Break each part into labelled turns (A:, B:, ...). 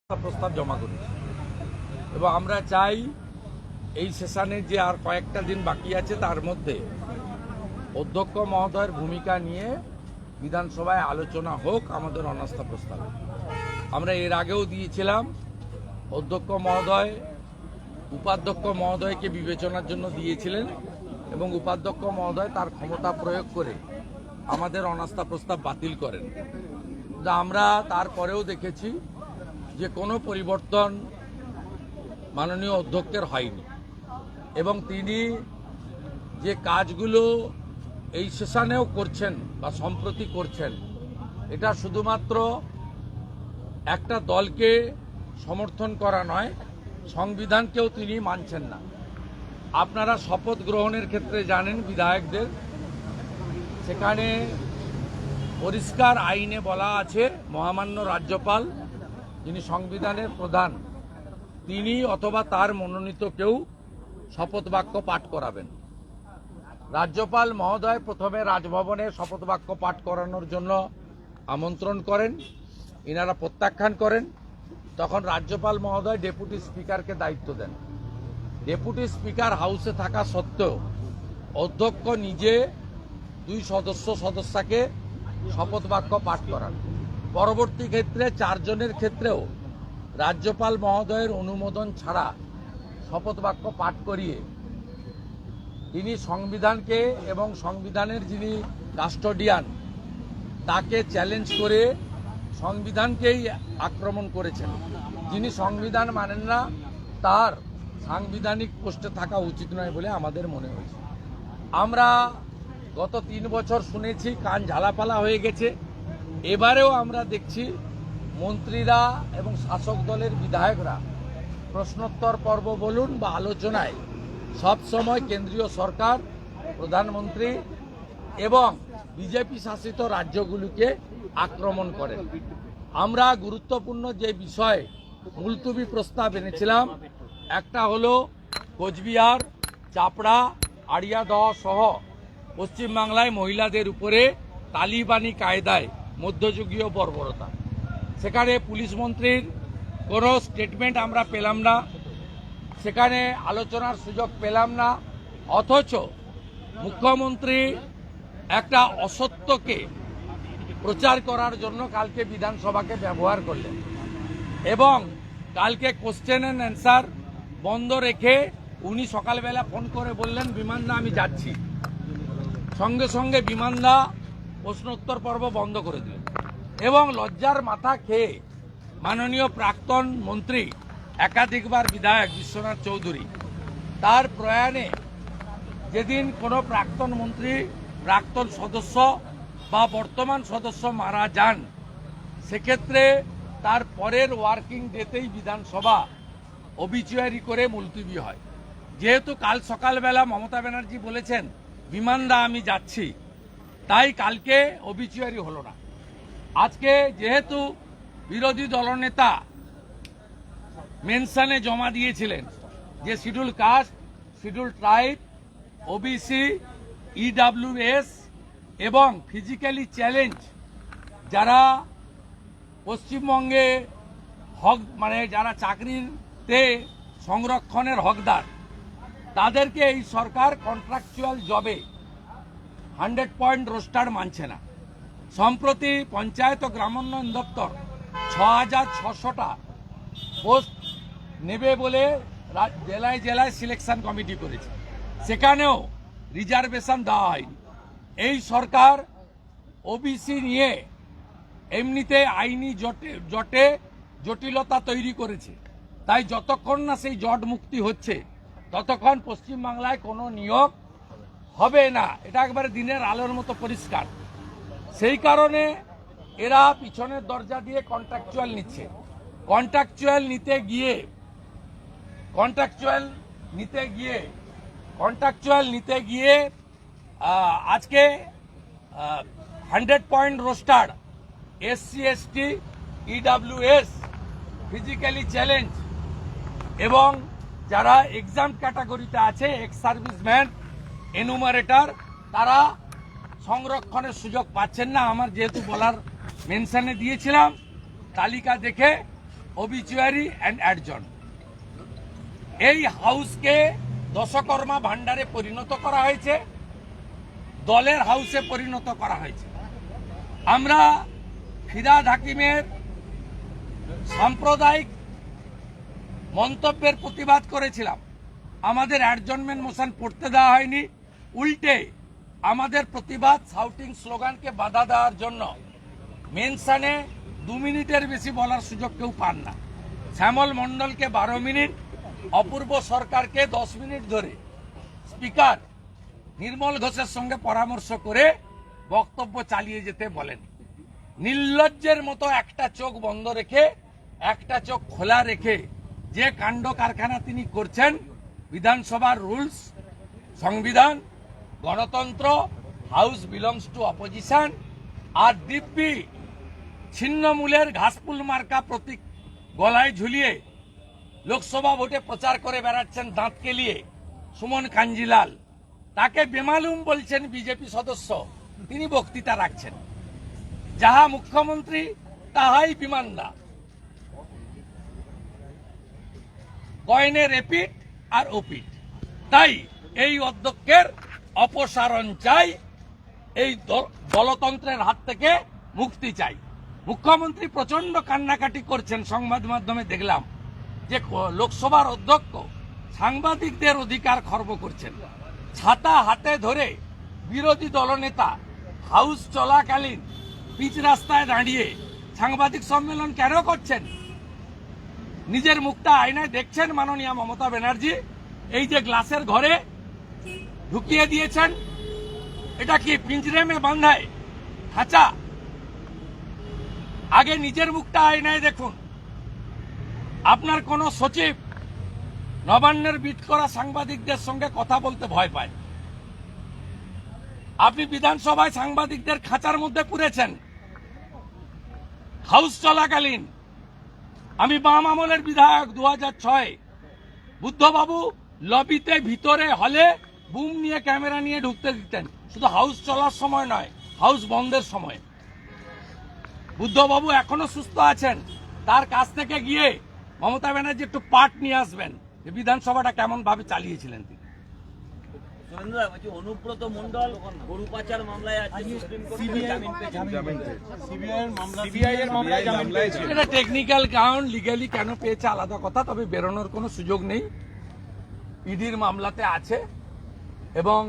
A: প্রস্তাব জমা করেছি এবং আমরা চাই এই সেশনে যে আর কয়েকটা দিন বাকি আছে তার মধ্যে অধ্যক্ষ মহোদয়ের ভূমিকা নিয়ে বিধানসভায় আলোচনা হোক আমাদের অনাস্থা প্রস্তাবে। আমরা এর আগেও দিয়েছিলাম, অধ্যক্ষ মহোদয় উপাধ্যক্ষ মহোদয়কে বিবেচনার জন্য দিয়েছিলেন এবং উপাধ্যক্ষ মহোদয় তার ক্ষমতা প্রয়োগ করে আমাদের অনাস্থা প্রস্তাব বাতিল করেন। আমরা তারপরেও দেখেছি যে কোনো পরিবর্তন মাননীয় অধ্যক্ষের হয়নি এবং তিনি যে কাজগুলো এই সেশনেও করছেন বা সম্প্রতি করছেন, এটা শুধুমাত্র একটা দলকে সমর্থন করা নয়, সংবিধানকেও তিনি মানছেন না। আপনারা শপথ গ্রহণের ক্ষেত্রে জানেন বিধায়কদের, সেখানে পরিষ্কার আইনে বলা আছে মহামান্য রাজ্যপাল, যিনি সংবিধানের প্রধান, তিনি অথবা তার মনোনীত কেউ শপথ বাক্য পাঠ করাবেন। রাজ্যপাল মহোদয় প্রথমে রাজভবনে শপথ বাক্য পাঠ করানোর জন্য আমন্ত্রণ করেন, ইনারা প্রত্যাখ্যান করেন। তখন রাজ্যপাল মহোদয় ডেপুটি স্পিকারকে দায়িত্ব দেন। ডেপুটি স্পিকার হাউসে থাকা সত্ত্বেও অধ্যক্ষ নিজে দুই সদস্যকে শপথ বাক্য পাঠ করান। পরবর্তী ক্ষেত্রে 4 জনের ক্ষেত্রেও রাজ্যপাল মহোদয়ের অনুমোদন ছাড়া শপথ বাক্য পাঠ করিয়ে তিনি সংবিধানকে এবং সংবিধানের যিনি কাস্টোডিয়ান তাকে চ্যালেঞ্জ করে সংবিধানকেই আক্রমণ করেছেন। যিনি সংবিধান মানেন না তার সাংবিধানিক পোস্টে থাকা উচিত নয় বলে আমাদের মনে হয়েছে। আমরা গত 3 বছর শুনেছি, কান ঝালাপালা হয়ে গেছে। এবারেও আমরা দেখছি মন্ত্রীরা এবং শাসক দলের বিধায়করা প্রশ্নোত্তর পর্ব বলুন বা আলোচনায় সব সময় কেন্দ্রীয় সরকার, প্রধানমন্ত্রী এবং বিজেপি শাসিত রাজ্যগুলিকে আক্রমণ করেন। আমরা গুরুত্বপূর্ণ যে বিষয়ে মুলতুবি প্রস্তাব এনেছিলাম, একটা হলো কোচবিহার, চাপড়া, আড়িয়াদহ সহ পশ্চিমবাংলায় মহিলাদের উপরে তালিবানি কায়দায় মধ্যযুগীয় বর্বরতা। সেখানে পুলিশ মন্ত্রীর কোনো স্টেটমেন্ট আমরা পেলাম না, সেখানে আলোচনার সুযোগ পেলাম না, অথচ মুখ্যমন্ত্রী একটা অসত্যকে প্রচার করার জন্য কালকে বিধানসভাকে ব্যবহার করলেন এবং কালকে কোশ্চেন অ্যান্ড অ্যান্সার বন্ধ রেখে উনি সকালবেলা ফোন করে বললেন বিমানদা আমি যাচ্ছি, সঙ্গে সঙ্গে বিমানদা প্রশ্নোত্তর পর্ব বন্ধ করে দিলেন এবং লজ্জার মাথা খেয়ে মাননীয় প্রাক্তন মন্ত্রী, একাধিকবার বিধায়ক বিশ্বনাথ চৌধুরী, তার প্রয়াণে যেদিন কোনো প্রাক্তন মন্ত্রী, প্রাক্তন সদস্য বা বর্তমান সদস্য মারা যান, সেক্ষেত্রে তার পরের ওয়ার্কিং ডেতেই বিধানসভা অবিচুয়ারি করে মুলতবি হয়। যেহেতু কাল সকালবেলা মমতা ব্যানার্জি বলেছেন বিমানদা আমি যাচ্ছি, তাই কালকে অবিচুয়ারি হলো না। আজকে যেহেতু বিরোধী দলনেতা মেনশনে জমা দিয়েছিলেন যে schedule caste, schedule tribe, OBC, EWS এবং ফিজিক্যালি চ্যালেঞ্জ যারা পশ্চিমবঙ্গে হক যারা চাকরিতে সংরক্ষণের হকদার, তাদেরকে এই সরকার কন্ট্রাকচুয়াল জবে 100 রোস্টার মানছে না। সম্প্রতি পঞ্চায়েত ও গ্রামোন্নয়ন দপ্তর 6600টা পোস্ট নেবে বলে জেলায় জেলায় সিলেকশন কমিটি করেছে, সেখানেও রিজার্ভেশন দেওয়া হয়নি। এই সরকার ওবিসি নিয়ে এমনিতে আইনি জটিলতা তৈরি করেছে, তাই যতক্ষণ না সেই জট মুক্তি হচ্ছে ততক্ষণ পশ্চিমবাংলায় কোনো নিয়োগ হবে না। এটা একবারে দিনের আলোর মতো পরিষ্কার। সেই কারণে এরা পিছনের দরজা দিয়ে কন্ট্রাকচুয়াল নিচ্ছে। কন্ট্রাকচুয়াল নিতে গিয়ে আজকে 100 roster SC, ST, EWS, physically challenge এবং যারা এক্সাম ক্যাটাগরিতে আছে, এক্স সার্ভিসম্যান, এনুমারেটর, তারা সংরক্ষণের সুযোগ পাচ্ছেন না। আমার যেহেতু বলার মেনশনে দিয়েছিলাম, তালিকা দেখে obituary and adjourn. এই হাউসকে দশকর্মা ভান্ডারে পরিণত করা হয়েছে, দলের হাউসে পরিণত করা হয়েছে। আমরা ফিরহাদ হাকিমের সাম্প্রদায়িক মন্তব্যের প্রতিবাদ করেছিলাম, আমাদের অ্যাডজর্নমেন্ট মোশন পড়তে দেওয়া হয়নি, উল্টে আমাদের প্রতিবাদ শাউটিং স্লোগানকে বাধা দেওয়ার জন্য মেনশনে 2 মিনিটের বেশি বলার সুযোগ কেউ পান না। শ্যামল মণ্ডলকে 12 মিনিট, অপূর্ব সরকারকে 10 মিনিট ধরে স্পিকার নির্মল ঘোষের সঙ্গে পরামর্শ করে বক্তব্য চালিয়ে যেতে বলেন। নির্লজ্জের মতো একটা চোখ বন্ধ রেখে একটা চোখ খোলা রেখে যে কাণ্ড কারখানা তিনি করছেন, বিধানসভার রুলস, সংবিধান, গণতন্ত্র, হাউস বিলংস টু অপোজিশন, আর দিব্যি ছিন্নমূলের ঘাসফুল মার্কা প্রতীক গলায় ঝুলিয়ে লোকসভা ভোটে প্রচার করে বেড়াচ্ছেন দাঁত কেলিয়ে সুমন কাঞ্জিলাল, তাকে বেমালুম বলছেন বিজেপি সদস্য, তিনি বক্তৃতা রাখছেন। যাহা মুখ্যমন্ত্রী তাহাই বিমানদা, কয়েনে রেপিট আর ওপিট। তাই এই অধ্যক্ষের অপসারণ চাই, এই দলতন্ত্রের হাত থেকে মুক্তি চাই। মুখ্যমন্ত্রী প্রচন্ড কান্নাকাটি করছেন, সংবাদ মাধ্যমে দেখলাম যে লোকসভার অধ্যক্ষ সাংবাদিকদের অধিকার খর্ব করছেন। ছাতা হাতে ধরে বিরোধী দলনেতা হাউস চলাকালীন পিচ রাস্তায় দাঁড়িয়ে সাংবাদিক সম্মেলন কেন করছেন? নিজের মুখটা আয়নায় দেখছেন মাননীয় মমতা ব্যানার্জি? এই যে গ্লাসের ঘরে ঢুকিয়ে দিয়েছেন, এটা কি পিঞ্জরে মে বাঁধায় খাঁচা? আগে নিজের মুখটা আয়নায় দেখুন। আপনার কোন সচিব নবান্নের বিট করা সাংবাদিকদের সঙ্গে কথা বলতে ভয় পায়। আপনি বিধানসভায় সাংবাদিকদের খাঁচার মধ্যে পুরেছেন হাউস চলাকালীন। আমি বাম আমলের বিধায়ক 2006 বুদ্ধবাবু লবিতে ভিতরে হলে বুম নিয়ে ক্যামেরা নিয়ে ঢুকতে দিতেন, শুধু হাউস চলার সময় নয়, হাউস বন্ধের সময়। বুদ্ধবাবু এখনো সুস্থ আছেন, তার কাছ থেকে গিয়ে মমতা ব্যানার্জি একটু পাঠ নিয়ে আসবেন যে বিধানসভাটা কেমন ভাবে চালিয়েছিলেন তিনি।
B: অনুব্রত মণ্ডল গরু পাচার মামলায় আছে, সুপ্রিম কোর্টে জামিন পেয়েছে।
A: এটা টেকনিক্যাল গ্রাউন্ড, লিগ্যালি কেন পেয়েছে আলাদা কথা, তবে বেরোনোর কোনো সুযোগ নেই। ইডির মামলাতে আছে এবং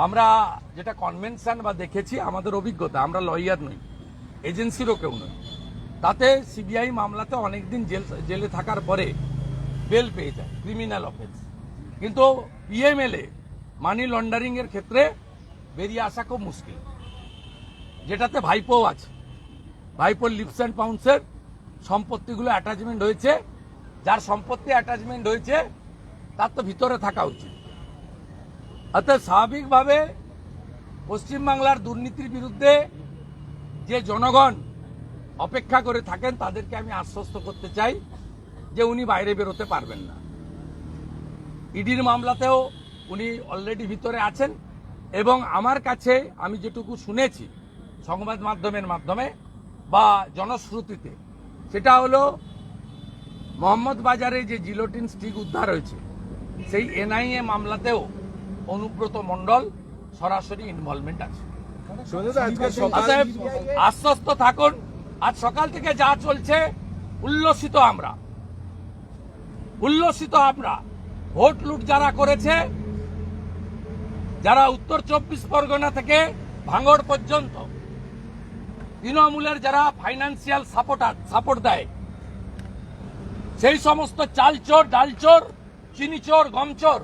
A: আমরা যেটা কনভেনশন বা দেখেছি, আমাদের অভিজ্ঞতা, আমরা লয়ার নই, এজেন্সিরও কেউ নই, তাতে সিবিআই মামলাতে অনেকদিন জেলে থাকার পরে বেল পেয়ে যায়, ক্রিমিনাল অফেন্স। কিন্তু পিএমএলএ মানি লন্ডারিং এর ক্ষেত্রে বেরিয়ে আসা খুব মুশকিল, যেটাতে ভাইপো আছে। ভাইপোর লিপস অ্যান্ড পাউন্সের সম্পত্তিগুলো অ্যাটাচমেন্ট হয়েছে, যার সম্পত্তি অ্যাটাচমেন্ট হয়েছে তার তো ভিতরে থাকা উচিত। অর্থাৎ স্বাভাবিকভাবে পশ্চিমবাংলার দুর্নীতির বিরুদ্ধে যে জনগণ অপেক্ষা করে থাকেন তাদেরকে আমি আশ্বস্ত করতে চাই যে উনি বাইরে বেরোতে পারবেন না। ইডির মামলাতেও উনি অলরেডি ভিতরে আছেন এবং আমার কাছে আমি যেটুকু শুনেছি সংবাদ মাধ্যমের মাধ্যমে বা জনশ্রুতিতে, সেটা হলো মোহাম্মদ বাজারে যে জিলোটিন স্টিক উদ্ধার হয়েছে সেই এনআইএ মামলাতেও অনুব্রত মণ্ডল সরাসরি ইনভলভমেন্ট আছে। আশ্বস্ত থাকুন, আজ সকাল থেকে যা চলছে উল্লসিত আমরা। ভোট লুট যারা করেছে, যারা উত্তর 24 পরগনা থেকে ভাঙড় পর্যন্ত তৃণমূলের যারা ফাইন্যান্সিয়াল সাপোর্ট দেয়, সেই সমস্ত চাল চোর, ডাল চোর, চিনি চোর, গম চোর,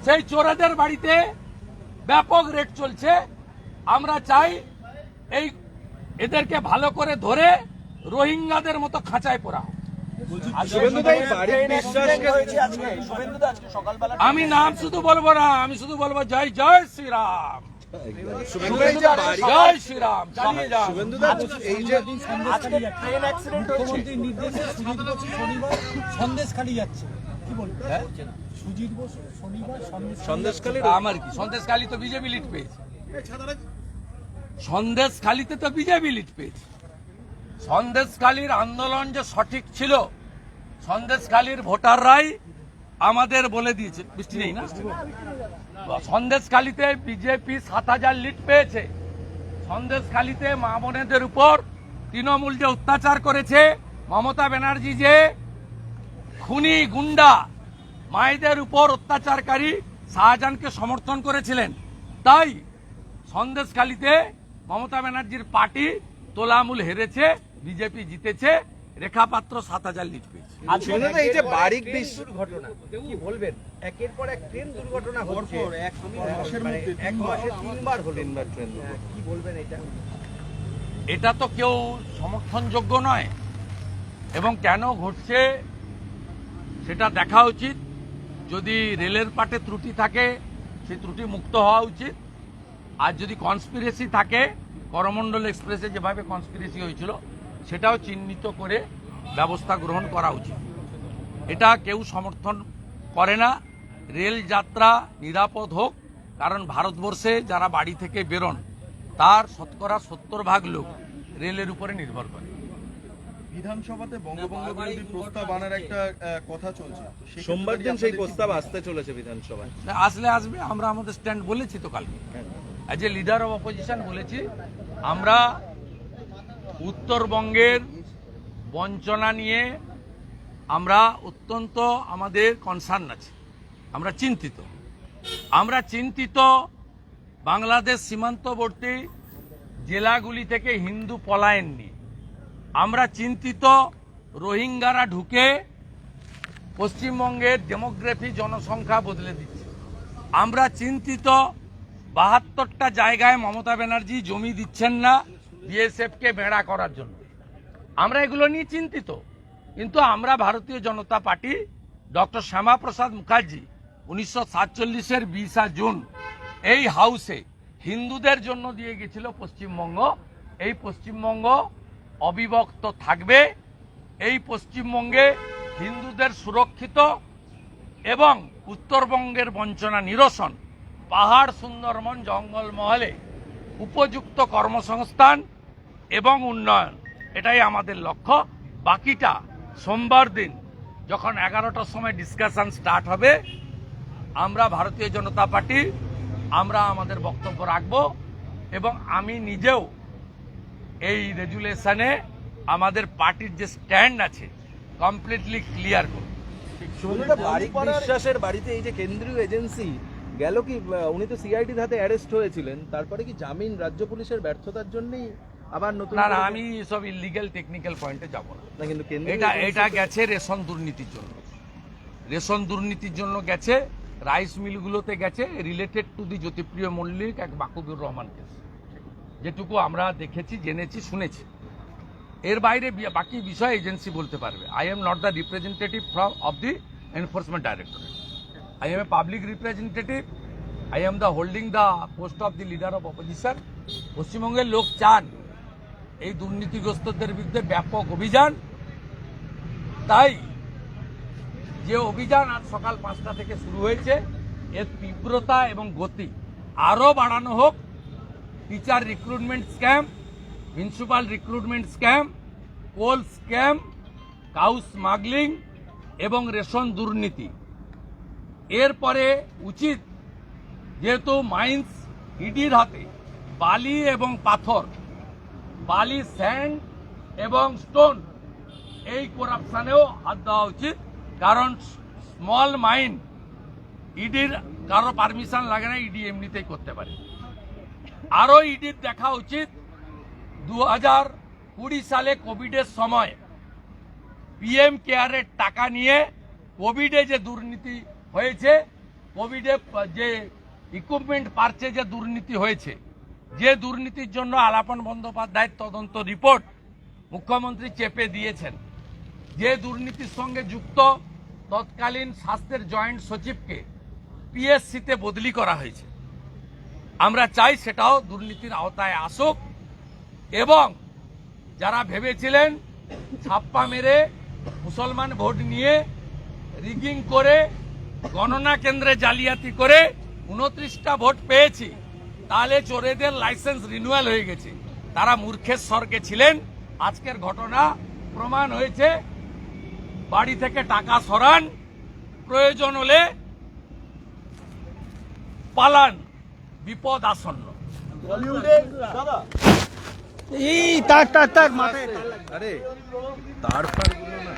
A: সেই চোরেদের বাড়িতে ব্যাপক রেড চলছে। আমরা চাই এদেরকে ভালো করে ধরে রোহিঙ্গাদের মতো খাঁচায় পড়া। আমি নাম শুধু বলবো না, আমি শুধু বলবো জয় জয় শ্রীরাম, জয় শ্রীরাম, চালিয়ে যান।
C: সন্দেশখালী যাচ্ছে, কি বলবো? সুজিত বসু শনিবার
A: সন্দেশখালী, আমার কি সন্দেশখালী তো বিজেপি লিড পেয়েছে, সন্দেশখালীতে তো বিজেপি লিড পেয়েছে। সন্দেশখালীর আন্দোলন যে সঠিক ছিল, সন্দেশখালীর ভোটাররাই আমাদের বলে দিয়েছে। বৃষ্টি নেই না? সন্দেশখালীতে বিজেপি 7,000 লিড পেয়েছে। সন্দেশখালীতে মা বোনেদের উপর তৃণমূল যে অত্যাচার করেছে, মমতা ব্যানার্জি যে খুনি গুন্ডা মায়েদের উপর অত্যাচারকারী শাহজাহানকে সমর্থন করেছিলেন, তাই সন্দেশখালীতে মমতা ব্যানার্জির পার্টি তোলামূল হেরেছে, বিজেপি জিতেছে, রেখা পাত্র 7,000 লিড পেয়েছে।
D: শুনুন, এই যে বারিক
E: ট্রেন দুর্ঘটনা কি বলবেন? একের পর এক ট্রেন দুর্ঘটনা হচ্ছে, মানে এক মাসে তিনবার হলো। কি বলবেন এটা?
A: এটা তো কেউ সমর্থনযোগ্য নয়, এবং কেন ঘটছে সেটা দেখা উচিত। যদি রেলের পাটে ত্রুটি থাকে, সেই ত্রুটি মুক্ত হওয়া উচিত। আর যদি কনস্পিরেসি থাকে, করমণ্ডল এক্সপ্রেসে যেভাবে কনস্পিরেসি হয়েছিল, সেটাও চিহ্নিত করে ব্যবস্থা গ্রহণ করা উচিত। এটা কেউ সমর্থন করে না। রেল যাত্রা নিরাপদ হোক, কারণ ভারতবর্ষে যারা বাড়ি থেকে বেরোন তার 70% লোক রেলের উপরে নির্ভর করে।
F: বিধানসভাতে বঙ্গভঙ্গ বিরোধী প্রস্তাব আনার একটা কথা চলছে।
D: সোমবার দিন সেই প্রস্তাব আসতে চলেছে বিধানসভায়।
A: আসলে আসবে, আমরা আমাদের স্ট্যান্ড বলেছি তো কালকে, as a leader of opposition বলেছি, আমরা উত্তরবঙ্গের বঞ্চনা নিয়ে আমরা অত্যন্ত আমাদের কনসার্ন আছে, আমরা চিন্তিত। বাংলাদেশ সীমান্তবর্তী জেলাগুলি থেকে হিন্দু পলায়ন নিয়ে আমরা চিন্তিত। রোহিঙ্গারা ঢুকে পশ্চিমবঙ্গের ডেমোগ্রাফি, জনসংখ্যা বদলে দিচ্ছে। আমরা চিন্তিত 72টা জায়গায় মমতা ব্যানার্জি জমি দিচ্ছেন না বিএসএফকে বেড়া করার জন্য। আমরা এগুলো নিয়ে চিন্তিত, কিন্তু আমরা ভারতীয় জনতা পার্টি ডক্টর শ্যামাপ্রসাদ মুখার্জি 1947-এর 20 জুন এই হাউসে হিন্দুদের জন্য দিয়ে গেছিল পশ্চিমবঙ্গ। এই পশ্চিমবঙ্গ অবিভক্ত থাকবে। এই পশ্চিমবঙ্গে হিন্দুদের সুরক্ষিত এবং উত্তরবঙ্গের বঞ্চনা নিরসন, পাহাড়, সুন্দরবন, জঙ্গলমহলে উপযুক্ত কর্মসংস্থান এবং উন্নয়ন, এটাই আমাদের লক্ষ্য। বাকিটা সোমবার দিন যখন 11টার সময় ডিসকাশন স্টার্ট হবে, আমরা ভারতীয় জনতা পার্টি আমরা আমাদের বক্তব্য রাখব, এবং আমি নিজেও এই রেজুলেশনে আমাদের পার্টির যে স্ট্যান্ড আছে কমপ্লিটলি ক্লিয়ার করব।
D: বারিক বিশ্বাসের বাড়িতে এই যে কেন্দ্রীয় এজেন্সি গেল, কি উনি তো সিআইডির হাতে অ্যারেস্ট হয়েছিলেন, তারপরে কি জামিন রাজ্য পুলিশের ব্যর্থতার জন্যই আবার নতুন?
A: না, আমি সব ইলিগ্যাল টেকনিক্যাল পয়েন্টে যাব না।
D: কিন্তু
A: এটা গেছে রেশন দুর্নীতির জন্য গেছে, রাইস মিলগুলোতে গেছে, related to the Jyotipriya Mallick এক বাকুবুর রহমান কেস, যেটুকু আমরা দেখেছি, জেনেছি, শুনেছি। এর বাইরে বাকি বিষয় এজেন্সি বলতে পারবে। I am not the representative of the enforcement directorate. I am a public representative. I am the holding the post of the leader of opposition. পশ্চিমবঙ্গের লোক চান এই দুর্নীতিগ্রস্তদের বিরুদ্ধে ব্যাপক অভিযান। তাই যে অভিযান আজ সকাল 5টা থেকে শুরু হয়েছে, এর তীব্রতা এবং গতি আরও বাড়ানো হোক। Teacher recruitment scam, municipal recruitment scam, coal scam, cow smuggling এবং রেশন দুর্নীতি। এরপরে উচিত, যেহেতু মাইন্স ইডির হাতে বালি এবং পাথর, বালি, স্যান্ড এবং স্টোন, এই করাপশনেও হাত দেওয়া উচিত। কারণ স্মল মাইন ইডির কারো পারমিশন লাগে না, ইডি এমনিতেই করতে পারে। আরও ইডির দেখা উচিত 2020 সালে কোভিডের সময় পিএম কেয়ারের টাকা নিয়ে কোভিডে যে দুর্নীতি হয়েছে, কোভিডে যে ইকুইপমেন্ট পারচেজে দুর্নীতি হয়েছে, যে দুর্নীতির জন্য আলাপন বন্দ্যোপাধ্যায়ের তদন্ত রিপোর্ট মুখ্যমন্ত্রী চেপে দিয়েছেন, যে দুর্নীতির সঙ্গে যুক্ত তৎকালীন স্বাস্থ্যের জয়েন্ট সচিবকে পিএসসিতে বদলি করা হয়েছে। আমরা চাই সেটাও দুর্নীতির আওতায় আসুক, এবং যারা ভেবেছিলেন ছাপ্পা মেরে মুসলমান ভোট নিয়ে রিগিং করে গণনা কেন্দ্রে জালিয়াতি করে 29টা ভোট পেয়েছি, তাহলে চোরেদের লাইসেন্স রিনিউয়াল হয়ে গেছে। তারা মূর্খের স্বর্গে ছিলেন, আজকের ঘটনা প্রমাণ হয়েছে, বাড়ি থেকে টাকা সরান, প্রয়োজন হলে পালান, বিপদ আসন্ন।
C: এই তাক মাথায়
D: আরে তার ফার গুলো না